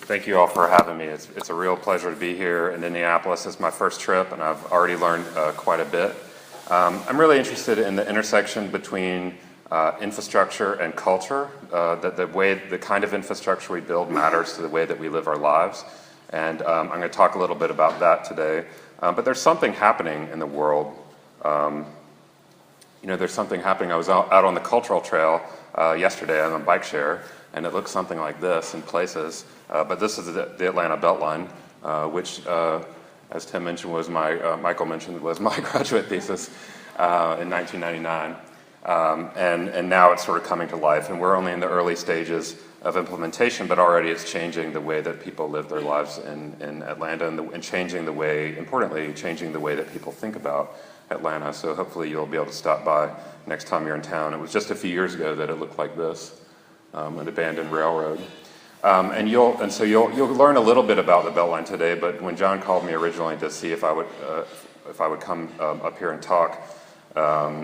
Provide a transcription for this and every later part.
Thank you all for having me. It's a real pleasure to be here in Indianapolis. It's my first trip, and I've already learned quite a bit. I'm really interested in the intersection between infrastructure and culture. That the kind of infrastructure we build matters to the way that we live our lives. And I'm going to talk a little bit about that today. But there's something happening in the world. There's something happening. I was out on the cultural trail yesterday on a bike share, and it looks something like this in places. But this is the Atlanta Beltline, which, as Tim mentioned, Michael mentioned, was my graduate thesis in 1999. And now it's sort of coming to life, and we're only in the early stages of implementation, but already it's changing the way that people live their lives in Atlanta, and changing the way, importantly, changing the way that people think about Atlanta. So hopefully you'll be able to stop by next time you're in town. It was just a few years ago that it looked like this, an abandoned railroad. So you'll learn a little bit about the Beltline today. But when John called me originally to see if I would come up here and talk,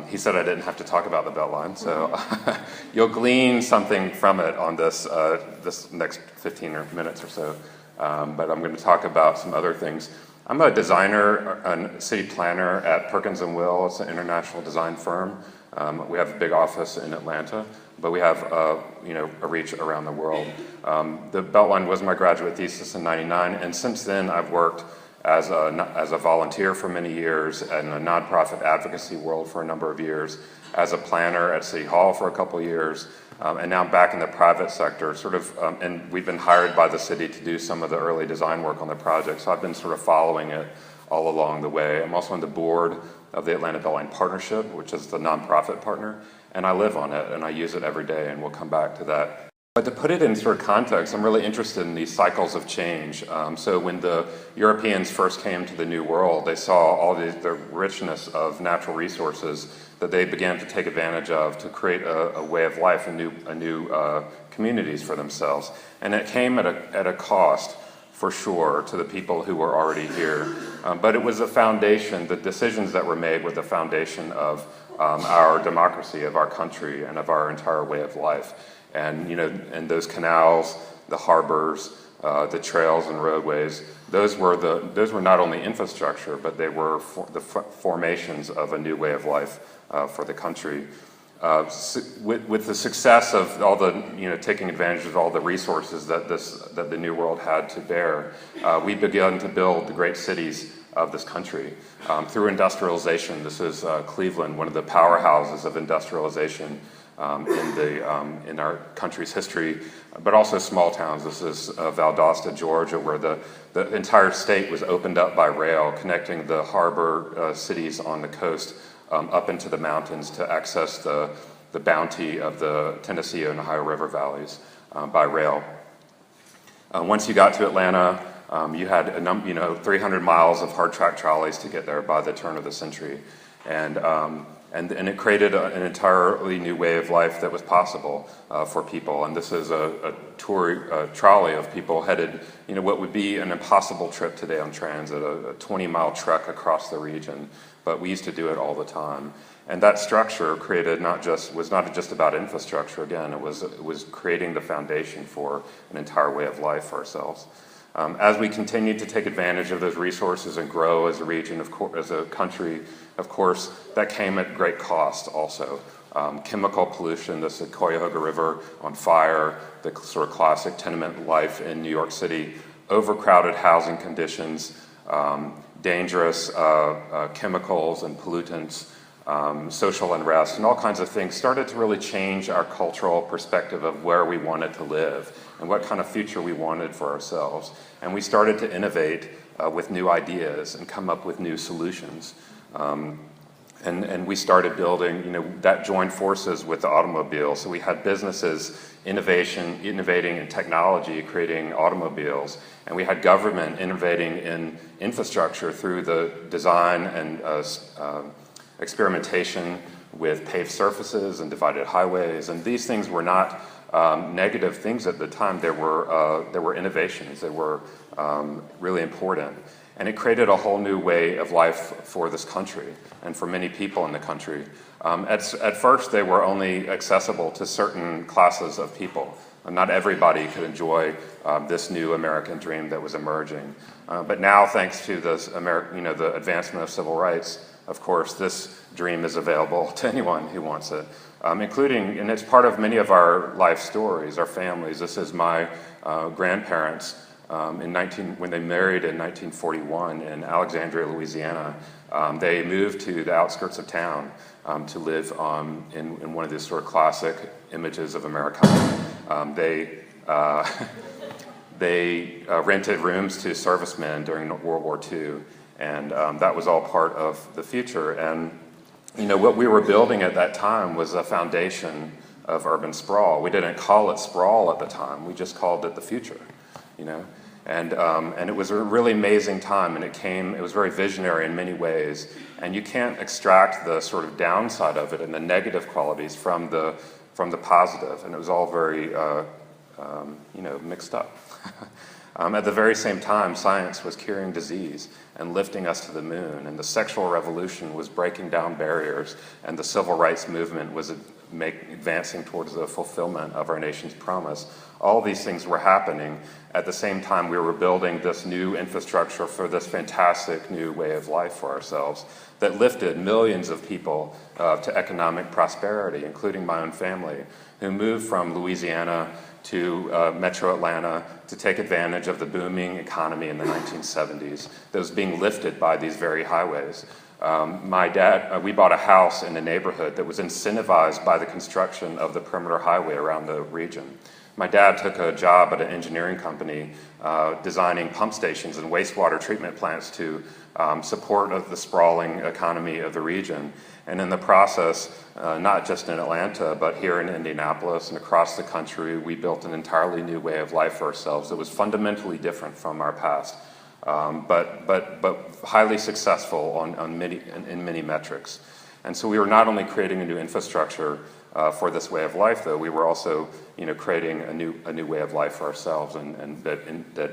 he said I didn't have to talk about the Beltline. So you'll glean something from it on this next 15 minutes or so. But I'm going to talk about some other things. I'm a designer and city planner at perkins+will. It's an international design firm. We have a big office in Atlanta, but we have a reach around the world. The Beltline was my graduate thesis in '99, and since then I've worked as a volunteer for many years in a nonprofit advocacy world for a number of years, as a planner at City Hall for a couple of years, and now I'm back in the private sector, and we've been hired by the city to do some of the early design work on the project, so I've been sort of following it all along the way. I'm also on the board of the Atlanta Beltline Partnership, which is the nonprofit partner, and I live on it, and I use it every day, and we'll come back to that. But to put it in sort of context, I'm really interested in these cycles of change. So when the Europeans first came to the New World, they saw all the richness of natural resources that they began to take advantage of to create a way of life, a new communities for themselves. And it came at a cost, for sure, to the people who were already here. But it was a foundation. The decisions that were made were the foundation of our democracy, of our country, and of our entire way of life. And those canals, the harbors, the trails and roadways, those were not only infrastructure, but they were the formations of a new way of life for the country. With the success of all the, taking advantage of all the resources that the New World had to bear, we began to build the great cities of this country through industrialization. This is Cleveland, one of the powerhouses of industrialization in our country's history, but also small towns. This is Valdosta, Georgia, where the entire state was opened up by rail, connecting the harbor cities on the coast up into the mountains to access the bounty of the Tennessee and Ohio River valleys by rail. Once you got to Atlanta, you had 300 miles of hard track trolleys to get there by the turn of the century, and it created an entirely new way of life that was possible for people. And this is a trolley of people headed, what would be an impossible trip today on transit, a 20-mile trek across the region. But we used to do it all the time. And that structure was not just about infrastructure. Again, it was creating the foundation for an entire way of life for ourselves. As we continued to take advantage of those resources and grow as a region, as a country, of course, that came at great cost also. Chemical pollution, the Cuyahoga River on fire, the sort of classic tenement life in New York City, overcrowded housing conditions, dangerous chemicals and pollutants, social unrest, and all kinds of things started to really change our cultural perspective of where we wanted to live and what kind of future we wanted for ourselves. And we started to innovate with new ideas and come up with new solutions. And we started building, that joined forces with the automobile. So we had businesses innovating in technology, creating automobiles. And we had government innovating in infrastructure through the design and experimentation with paved surfaces and divided highways. And these things were not negative things at the time. There were innovations that were really important. And it created a whole new way of life for this country and for many people in the country. At first, they were only accessible to certain classes of people. Not everybody could enjoy this new American dream that was emerging. But now, thanks to this the advancement of civil rights, of course, this dream is available to anyone who wants it, including, and it's part of many of our life stories, our families. This is my grandparents when they married in 1941 in Alexandria, Louisiana. They moved to the outskirts of town to live in one of these sort of classic images of Americana. They rented rooms to servicemen during World War II, and that was all part of the future. And what we were building at that time was a foundation of urban sprawl. We didn't call it sprawl at the time; we just called it the future. And it was a really amazing time, and it was very visionary in many ways. And you can't extract the sort of downside of it and the negative qualities from the positive. And it was all very mixed up. At the very same time, science was curing disease and lifting us to the moon, and the sexual revolution was breaking down barriers, and the civil rights movement was advancing towards the fulfillment of our nation's promise. All these things were happening at the same time we were building this new infrastructure for this fantastic new way of life for ourselves that lifted millions of people to economic prosperity, including my own family, who moved from Louisiana to Metro Atlanta to take advantage of the booming economy in the 1970s that was being lifted by these very highways. My dad, we bought a house in a neighborhood that was incentivized by the construction of the perimeter highway around the region. My dad took a job at an engineering company designing pump stations and wastewater treatment plants to support the sprawling economy of the region. And in the process, not just in Atlanta, but here in Indianapolis and across the country, we built an entirely new way of life for ourselves that was fundamentally different from our past, but highly successful in many metrics. And so we were not only creating a new infrastructure for this way of life, though, we were also creating a new way of life for ourselves, and that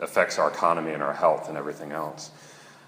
affects our economy and our health and everything else.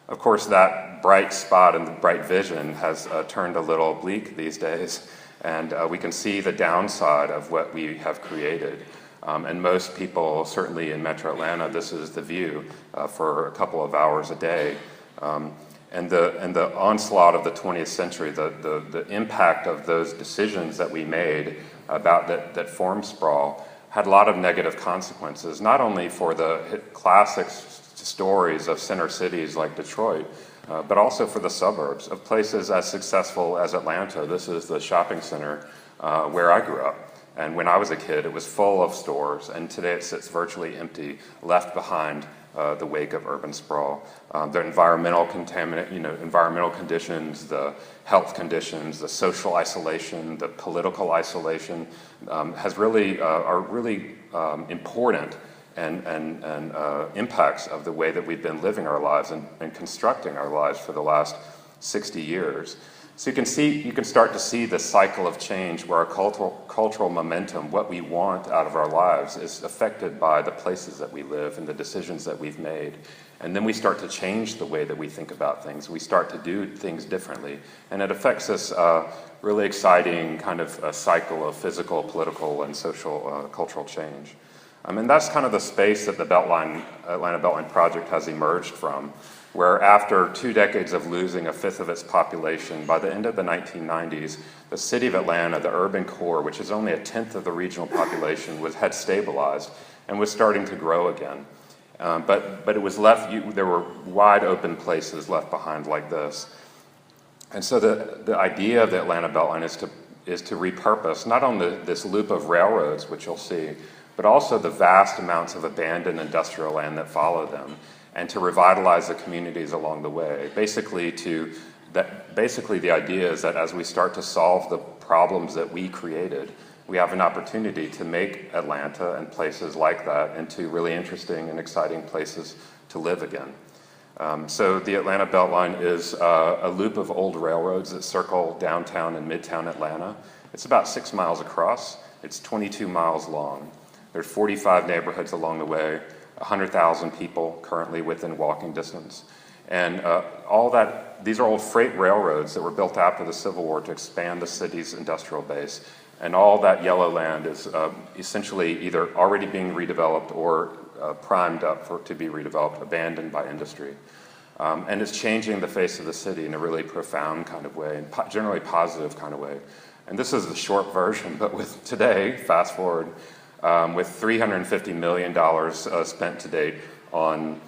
Of course, that bright spot and the bright vision has turned a little bleak these days, and we can see the downside of what we have created. And most people, certainly in Metro Atlanta, this is the view for a couple of hours a day. And the onslaught of the 20th century, the impact of those decisions that we made about that form sprawl had a lot of negative consequences, not only for the classic stories of center cities like Detroit, but also for the suburbs of places as successful as Atlanta. This is the shopping center where I grew up. And when I was a kid, it was full of stores, and today it sits virtually empty, left behind the wake of urban sprawl. The environmental conditions, the health conditions, the social isolation, the political isolation are really important and impacts of the way that we've been living our lives and constructing our lives for the last 60 years. So you can start to see the cycle of change where our cultural momentum, what we want out of our lives, is affected by the places that we live and the decisions that we've made. And then we start to change the way that we think about things. We start to do things differently. And it affects this really exciting kind of a cycle of physical, political, and social cultural change. And that's kind of the space that the Atlanta Beltline Project has emerged from, where after 2 decades of losing a fifth of its population, by the end of the 1990s, the city of Atlanta, the urban core, which is only a tenth of the regional population, had stabilized and was starting to grow again. But it was there were wide open places left behind like this. And so the idea of the Atlanta Beltline is to repurpose not only this loop of railroads, which you'll see, but also the vast amounts of abandoned industrial land that follow them, and to revitalize the communities along the way. Basically, the idea is that as we start to solve the problems that we created, we have an opportunity to make Atlanta and places like that into really interesting and exciting places to live again. So the Atlanta Beltline is a loop of old railroads that circle downtown and midtown Atlanta. It's about 6 miles across. It's 22 miles long. There's 45 neighborhoods along the way, 100,000 people currently within walking distance. And all that, these are old freight railroads that were built after the Civil War to expand the city's industrial base. And all that yellow land is essentially either already being redeveloped or primed up to be redeveloped, abandoned by industry. And it's changing the face of the city in a really profound kind of way, and generally positive kind of way. And this is the short version, but with today, fast forward, with $350 million spent to date on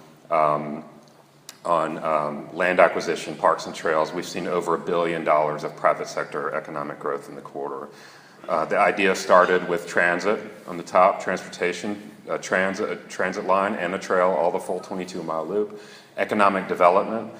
land acquisition, parks and trails, we've seen over $1 billion of private sector economic growth in the corridor. The idea started with transit on the top, transportation, transit line and a trail, all the full 22-mile loop. Economic development,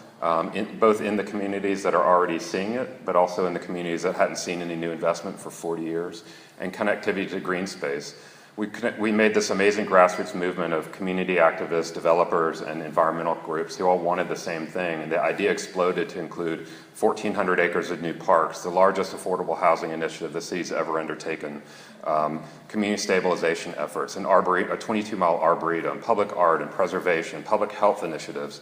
both in the communities that are already seeing it, but also in the communities that hadn't seen any new investment for 40 years, and connectivity to green space. We made this amazing grassroots movement of community activists, developers, and environmental groups who all wanted the same thing, and the idea exploded to include 1,400 acres of new parks, the largest affordable housing initiative the city's ever undertaken, community stabilization efforts, a 22-mile arboretum, public art and preservation, public health initiatives,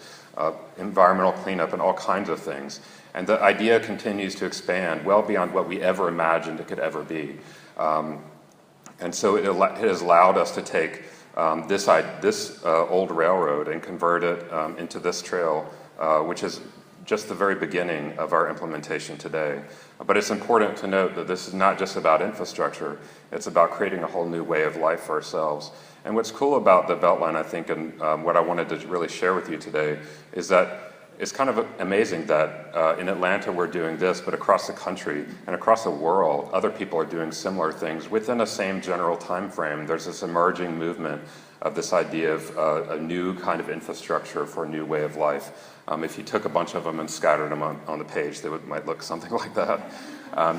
environmental cleanup, and all kinds of things. And the idea continues to expand well beyond what we ever imagined it could ever be. And so it has allowed us to take this old railroad and convert it into this trail, which is just the very beginning of our implementation today. But it's important to note that this is not just about infrastructure, it's about creating a whole new way of life for ourselves. And what's cool about the Beltline, I think, and what I wanted to really share with you today, is that it's kind of amazing that in Atlanta we're doing this, but across the country and across the world, other people are doing similar things within the same general time frame. There's this emerging movement of this idea of a new kind of infrastructure for a new way of life. If you took a bunch of them and scattered them on the page, they might look something like that.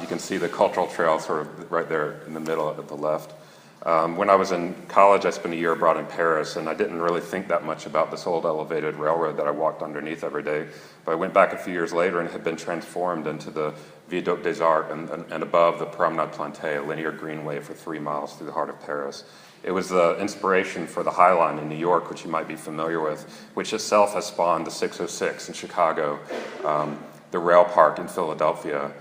You can see the cultural trail sort of right there in the middle at the left. When I was in college, I spent a year abroad in Paris, and I didn't really think that much about this old elevated railroad that I walked underneath every day. But I went back a few years later and it had been transformed into the Viaduc des Arcs and above the Promenade Plantée, a linear greenway for 3 miles through the heart of Paris. It was the inspiration for the High Line in New York, which you might be familiar with, which itself has spawned the 606 in Chicago, the Rail Park in Philadelphia.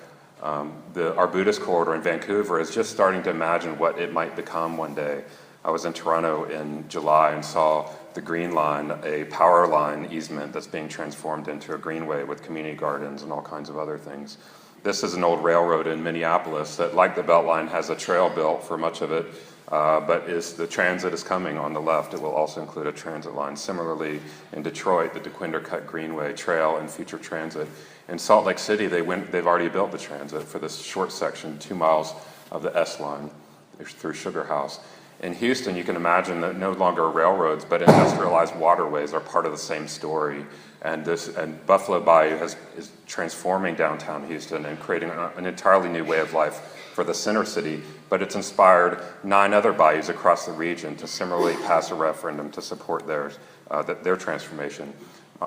The Arbutus Corridor in Vancouver is just starting to imagine what it might become one day. I was in Toronto in July and saw the Green Line, a power line easement that's being transformed into a greenway with community gardens and all kinds of other things. This is an old railroad in Minneapolis that, like the Beltline, has a trail built for much of it, but the transit is coming on the left. It will also include a transit line. Similarly, in Detroit, the DeQuinder Cut Greenway Trail and future transit. In Salt Lake City, they've already built the transit for this short section, 2 miles of the S line through Sugar House. In Houston, you can imagine that no longer railroads, but industrialized waterways are part of the same story. And Buffalo Bayou is transforming downtown Houston and creating an entirely new way of life for the center city, but it's inspired 9 other bayous across the region to similarly pass a referendum to support their transformation.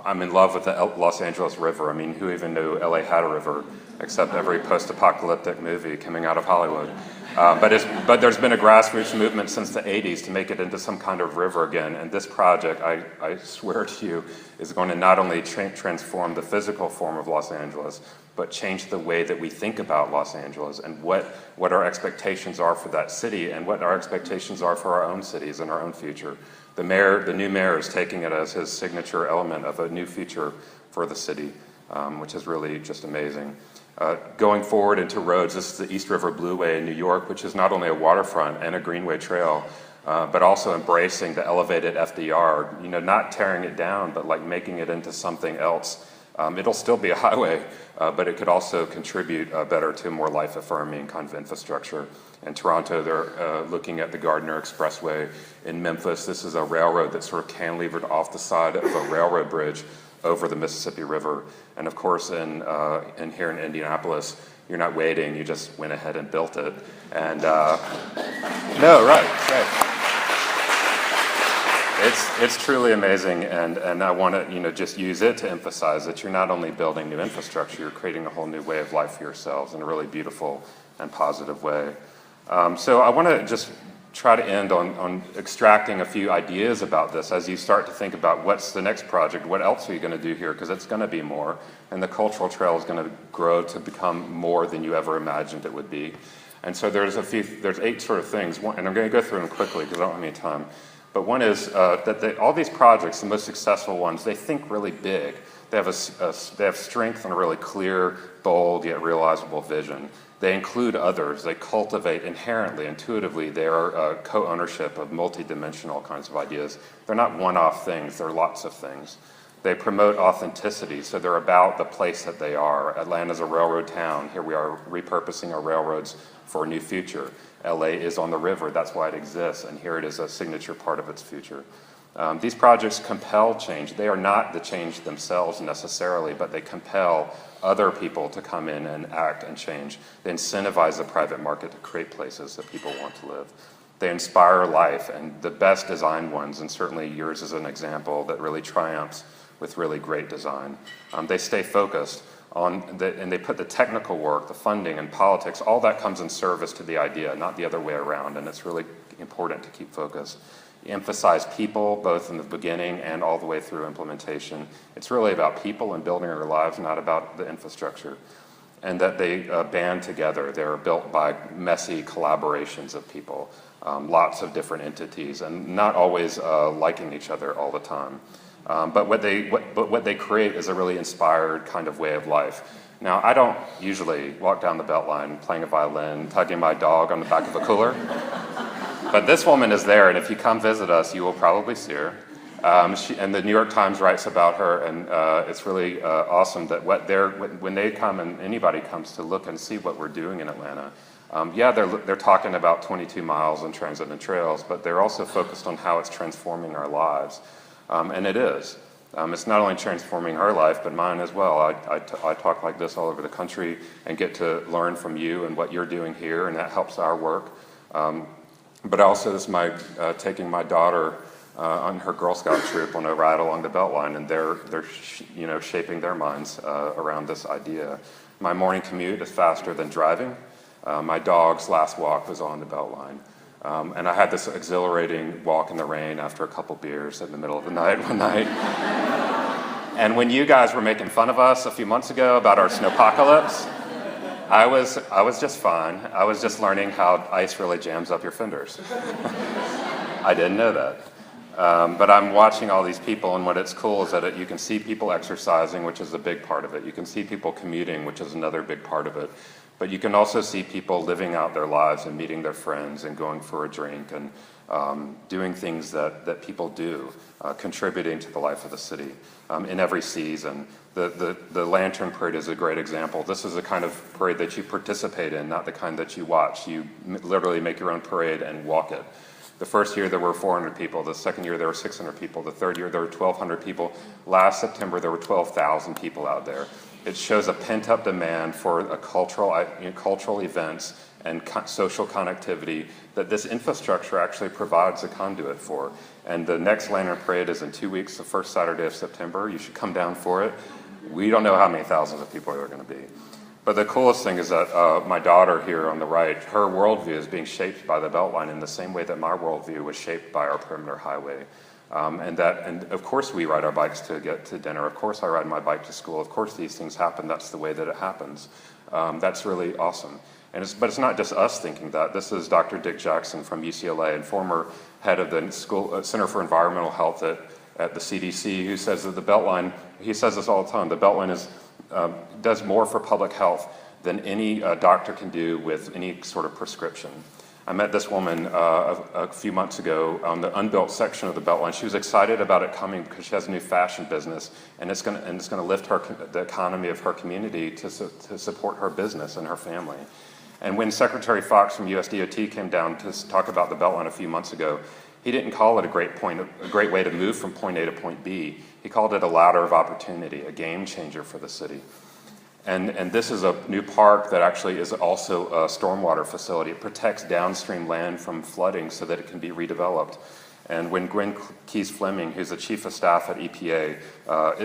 I'm in love with the Los Angeles River. I mean, who even knew LA had a river, except every post-apocalyptic movie coming out of Hollywood. But there's been a grassroots movement since the 80s to make it into some kind of river again, and this project, I swear to you, is going to not only transform the physical form of Los Angeles, but change the way that we think about Los Angeles and what our expectations are for that city and what our expectations are for our own cities and our own future. The new mayor is taking it as his signature element of a new future for the city, which is really just amazing. Going forward into roads, this is the East River Blueway in New York, which is not only a waterfront and a greenway trail, but also embracing the elevated FDR, not tearing it down, but like making it into something else. It'll still be a highway, but it could also contribute better to more life-affirming kind of infrastructure. In Toronto, they're looking at the Gardiner Expressway. In Memphis, this is a railroad that's sort of cantilevered off the side of a railroad bridge over the Mississippi River. And of course, in here in Indianapolis, you're not waiting, you just went ahead and built it. And no, right. It's truly amazing, and I want to just use it to emphasize that you're not only building new infrastructure, you're creating a whole new way of life for yourselves in a really beautiful and positive way. So I want to just try to end on extracting a few ideas about this as you start to think about what's the next project, what else are you going to do here, because it's going to be more, and the cultural trail is going to grow to become more than you ever imagined it would be. And so there's 8 sort of things, and I'm going to go through them quickly because I don't have any time. But one is that all these projects, the most successful ones, they think really big. They have strength and a really clear, bold, yet realizable vision. They include others. They cultivate inherently, intuitively, their co-ownership of multidimensional kinds of ideas. They're not one-off things. They're lots of things. They promote authenticity, so they're about the place that they are. Atlanta's a railroad town. Here we are repurposing our railroads for a new future. LA is on the river. That's why it exists, and here it is a signature part of its future. These projects compel change. They are not the change themselves necessarily, but they compel other people to come in and act and change. They incentivize the private market to create places that people want to live. They inspire life, and the best designed ones, and certainly yours is an example that really triumphs with really great design. They stay focused and they put the technical work, the funding and politics, all that comes in service to the idea, not the other way around, and it's really important to keep focused. You emphasize people, both in the beginning and all the way through implementation. It's really about people and building our lives, not about the infrastructure. And that they band together. They're built by messy collaborations of people, lots of different entities, and not always liking each other all the time. But what they create is a really inspired kind of way of life. Now, I don't usually walk down the Beltline playing a violin, tugging my dog on the back of a cooler. But this woman is there, and if you come visit us, you will probably see her. And the New York Times writes about her, and it's really awesome that when they come and anybody comes to look and see what we're doing in Atlanta, they're talking about 22 miles and transit and trails, but they're also focused on how it's transforming our lives. And it is. It's not only transforming her life, but mine as well. I talk like this all over the country and get to learn from you and what you're doing here, and that helps our work. But also this is taking my daughter on her Girl Scout troop on a ride along the Beltline, and they're shaping their minds around this idea. My morning commute is faster than driving. My dog's last walk was on the Beltline. And I had this exhilarating walk in the rain after a couple beers in the middle of the night one night. And when you guys were making fun of us a few months ago about our snowpocalypse, I was just fine. I was just learning how ice really jams up your fenders. I didn't know that. But I'm watching all these people, and what it's cool is that you can see people exercising, which is a big part of it. You can see people commuting, which is another big part of it. But you can also see people living out their lives and meeting their friends and going for a drink and doing things that people do, contributing to the life of the city in every season. The Lantern Parade is a great example. This is the kind of parade that you participate in, not the kind that you watch. You literally make your own parade and walk it. The first year there were 400 people. The second year there were 600 people. The third year there were 1,200 people. Last September there were 12,000 people out there. It shows a pent-up demand for cultural events and social connectivity that this infrastructure actually provides a conduit for. And the next Lantern Parade is in 2 weeks, the first Saturday of September. You should come down for it. We don't know how many thousands of people there are going to be. But the coolest thing is that my daughter here on the right, her worldview is being shaped by the Beltline in the same way that my worldview was shaped by our perimeter highway. And of course we ride our bikes to get to dinner. Of course I ride my bike to school. Of course these things happen. That's the way that it happens. That's really awesome. But it's not just us thinking that. This is Dr. Dick Jackson from UCLA and former head of the Center for Environmental Health at the CDC, who says that the Beltline, he says this all the time, the Beltline does more for public health than any doctor can do with any sort of prescription. I met this woman a few months ago on the unbuilt section of the Beltline. She was excited about it coming because she has a new fashion business, and it's going to lift the economy of her community to support her business and her family. And when Secretary Fox from USDOT came down to talk about the Beltline a few months ago, he didn't call it a great way to move from point A to point B. He called it a ladder of opportunity, a game changer for the city. And this is a new park that actually is also a stormwater facility. It protects downstream land from flooding so that it can be redeveloped. And when Gwen Keyes-Fleming, who's the chief of staff at EPA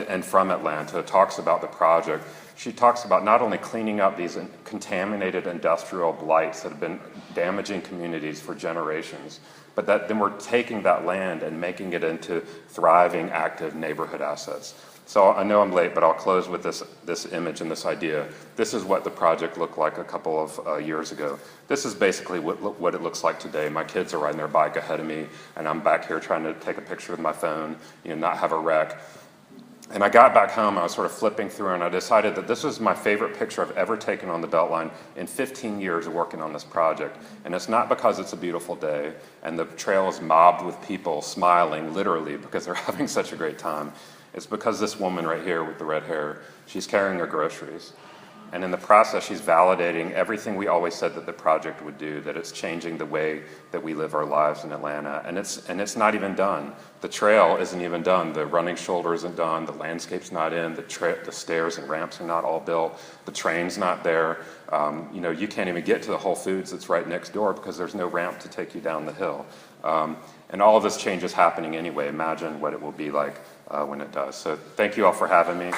and from Atlanta, talks about the project, she talks about not only cleaning up these contaminated industrial blights that have been damaging communities for generations, but that then we're taking that land and making it into thriving, active neighborhood assets. So I know I'm late, but I'll close with this image and this idea. This is what the project looked like a couple of years ago. This is basically what it looks like today. My kids are riding their bike ahead of me, and I'm back here trying to take a picture with my phone, not have a wreck. And I got back home, I was sort of flipping through, and I decided that this was my favorite picture I've ever taken on the Beltline in 15 years of working on this project. And it's not because it's a beautiful day, and the trail is mobbed with people smiling, literally, because they're having such a great time. It's because this woman right here with the red hair, she's carrying her groceries. And in the process, she's validating everything we always said that the project would do, that it's changing the way that we live our lives in Atlanta. And it's not even done. The trail isn't even done. The running shoulder isn't done. The landscape's not in. The stairs and ramps are not all built. The train's not there. You can't even get to the Whole Foods that's right next door because there's no ramp to take you down the hill. And all of this change is happening anyway. Imagine what it will be like when it does. So thank you all for having me.